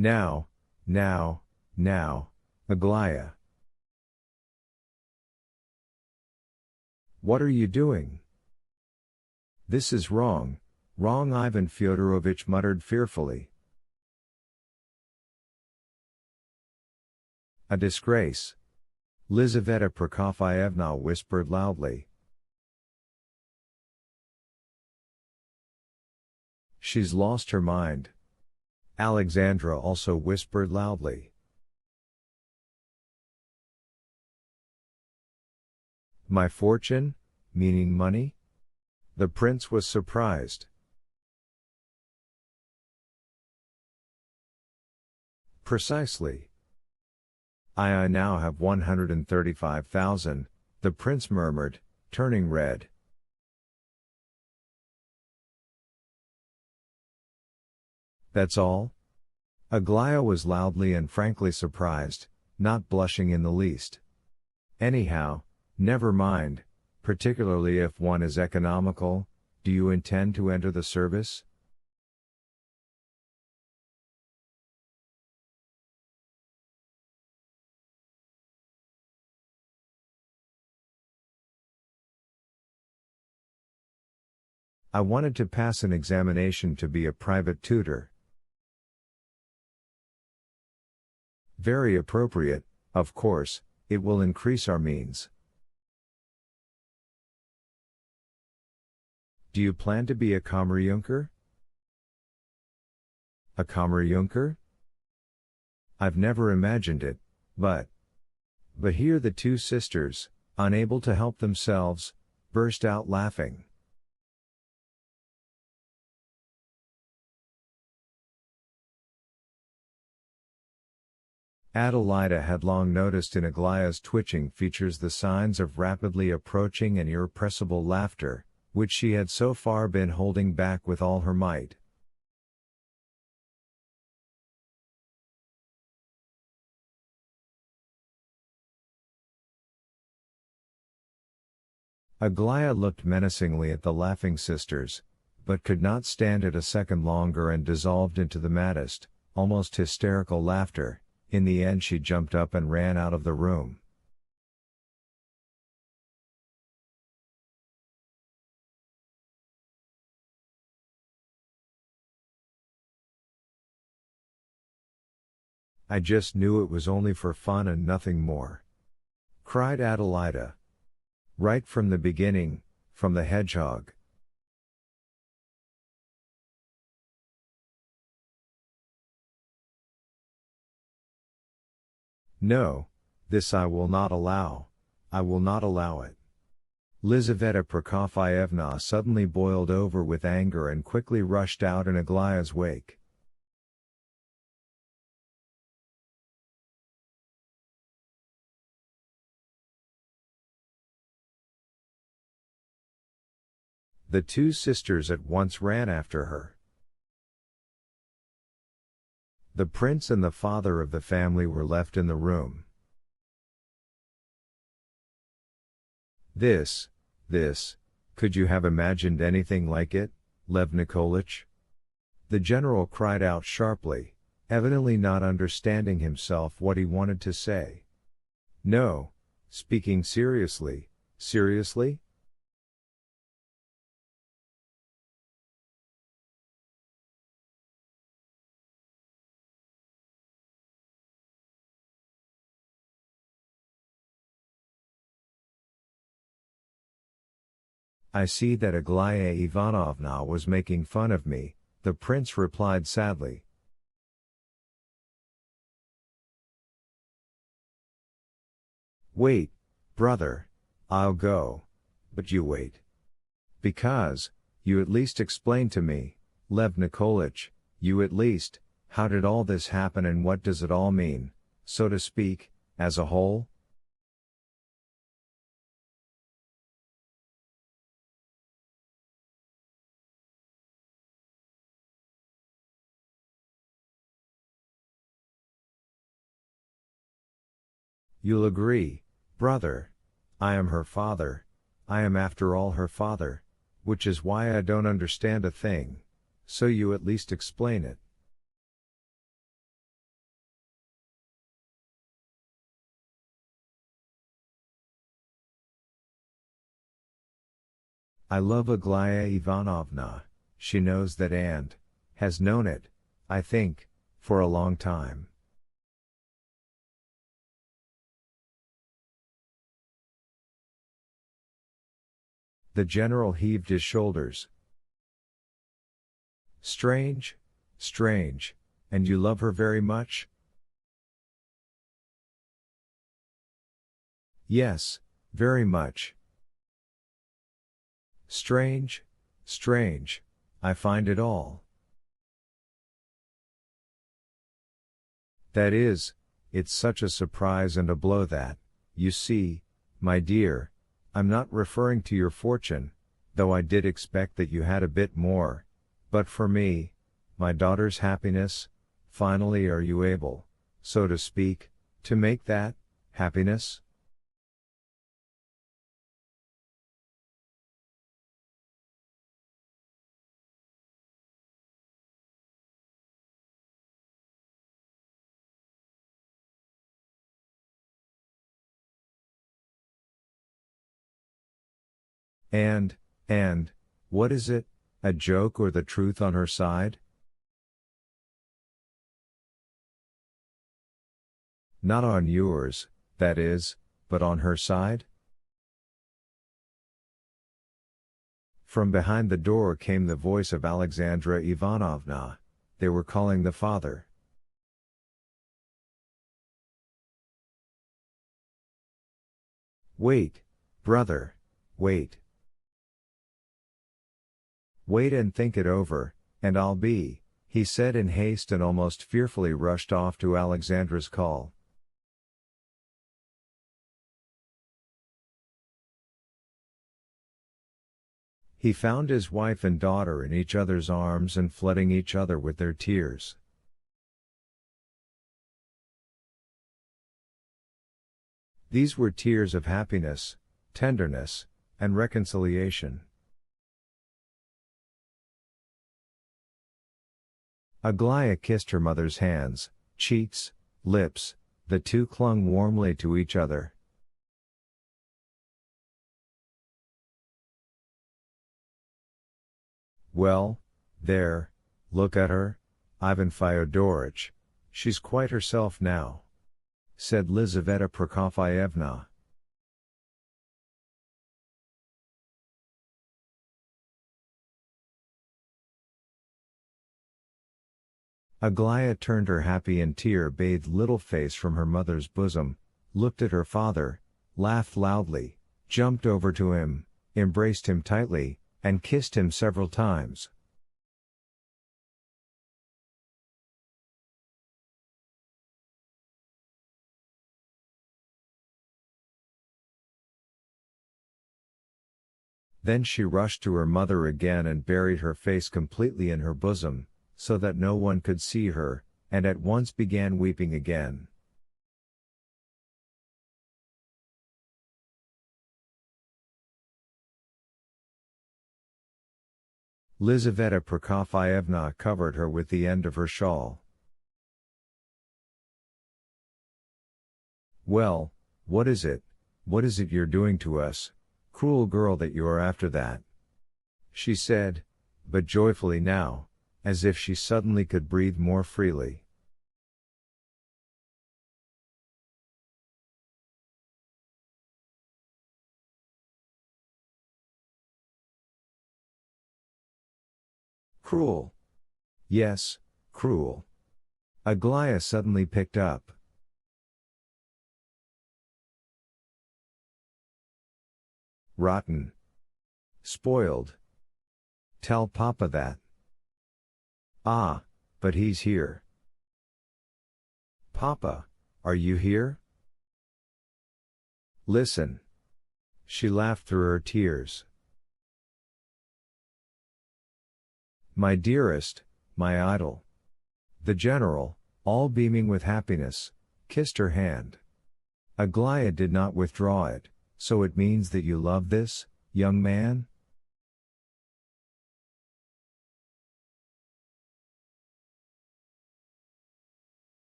Now, now, Aglaya. What are you doing? This is wrong, wrong, Ivan Fyodorovich muttered fearfully. A disgrace. Lizaveta Prokofyevna whispered loudly. She's lost her mind. Alexandra also whispered loudly. My fortune, meaning money? The prince was surprised. Precisely. I now have 135,000, the prince murmured, turning red. That's all? Aglaya was loudly and frankly surprised, not blushing in the least. Anyhow, never mind, particularly if one is economical. Do you intend to enter the service? I wanted to pass an examination to be a private tutor. Very appropriate, of course, it will increase our means. Do you plan to be a Kammerjunker? A Kammerjunker? I've never imagined it, but here the two sisters, unable to help themselves, burst out laughing. Adelaida had long noticed in Aglaya's twitching features the signs of rapidly approaching and irrepressible laughter, which she had so far been holding back with all her might. Aglaya looked menacingly at the laughing sisters, but could not stand it a second longer and dissolved into the maddest, almost hysterical laughter. In the end she jumped up and ran out of the room. I just knew it was only for fun and nothing more, cried Adelaida. Right from the beginning, from the hedgehog. No, this I will not allow, I will not allow it. Lizaveta Prokofyevna suddenly boiled over with anger and quickly rushed out in Aglaya's wake. The two sisters at once ran after her. The prince and the father of the family were left in the room. This, could you have imagined anything like it, Lev Nikolaich? The general cried out sharply, evidently not understanding himself what he wanted to say. No, speaking seriously, seriously? I see that Aglaya Ivanovna was making fun of me, the prince replied sadly. Wait, brother, I'll go, but you wait. Because, you at least explain to me, Lev Nikolaich, you at least, how did all this happen and what does it all mean, so to speak, as a whole? You'll agree, brother. I am her father, I am after all her father, which is why I don't understand a thing, so you at least explain it. I love Aglaya Ivanovna, she knows that and has known it, I think, for a long time. The general heaved his shoulders. Strange, strange, and you love her very much? Yes, very much. Strange, strange, I find it all. That is, it's such a surprise and a blow that, you see, my dear, I'm not referring to your fortune, though I did expect that you had a bit more, but for me, my daughter's happiness, finally are you able, so to speak, to make that, happiness? And, what is it, a joke or the truth on her side? Not on yours, that is, but on her side? From behind the door came the voice of Alexandra Ivanovna. They were calling the father. Wait, brother, wait. Wait and think it over, and I'll be, he said in haste and almost fearfully rushed off to Alexandra's call. He found his wife and daughter in each other's arms and flooding each other with their tears. These were tears of happiness, tenderness, and reconciliation. Aglaya kissed her mother's hands, cheeks, lips, the two clung warmly to each other. Well, there, look at her, Ivan Fyodorich, she's quite herself now, said Lizaveta Prokofyevna. Aglaya turned her happy and tear-bathed little face from her mother's bosom, looked at her father, laughed loudly, jumped over to him, embraced him tightly, and kissed him several times. Then she rushed to her mother again and buried her face completely in her bosom, so that no one could see her, and at once began weeping again. Lizaveta Prokofyevna covered her with the end of her shawl. Well, what is it you're doing to us, cruel girl that you are after that? She said, but joyfully now, as if she suddenly could breathe more freely. Cruel. Yes, cruel. Aglaya suddenly picked up. Rotten. Spoiled. Tell Papa that. Ah, but he's here. Papa, are you here? Listen. She laughed through her tears. My dearest, my idol. The general, all beaming with happiness, kissed her hand. Aglaya did not withdraw it, so it means that you love this, young man?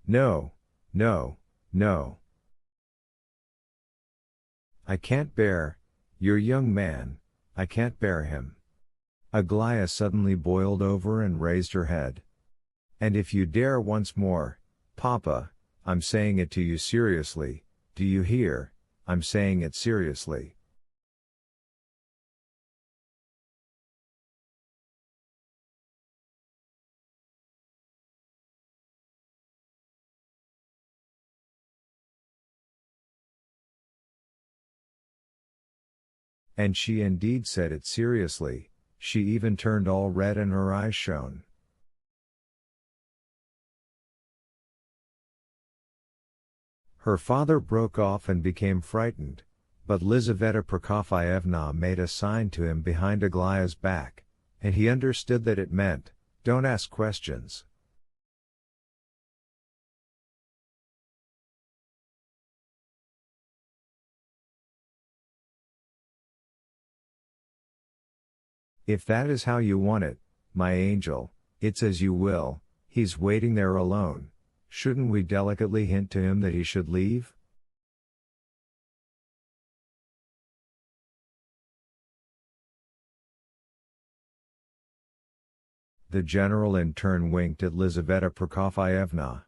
No, no, no. I can't bear, your young man, I can't bear him. Aglaya suddenly boiled over and raised her head. And if you dare once more, Papa, I'm saying it to you seriously, do you hear, I'm saying it seriously. And she indeed said it seriously, she even turned all red and her eyes shone. Her father broke off and became frightened, but Lizaveta Prokofyevna made a sign to him behind Aglaya's back, and he understood that it meant, don't ask questions. If that is how you want it, my angel, it's as you will, he's waiting there alone, shouldn't we delicately hint to him that he should leave? The general in turn winked at Lizaveta Prokofyevna.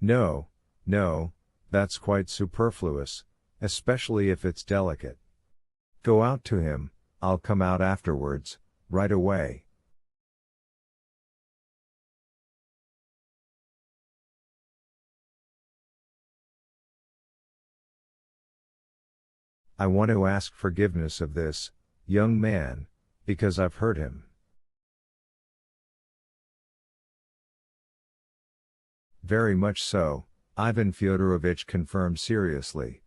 No, no, that's quite superfluous, especially if it's delicate. Go out to him, I'll come out afterwards, right away. I want to ask forgiveness of this, young man, because I've hurt him. Very much so, Ivan Fyodorovich confirmed seriously.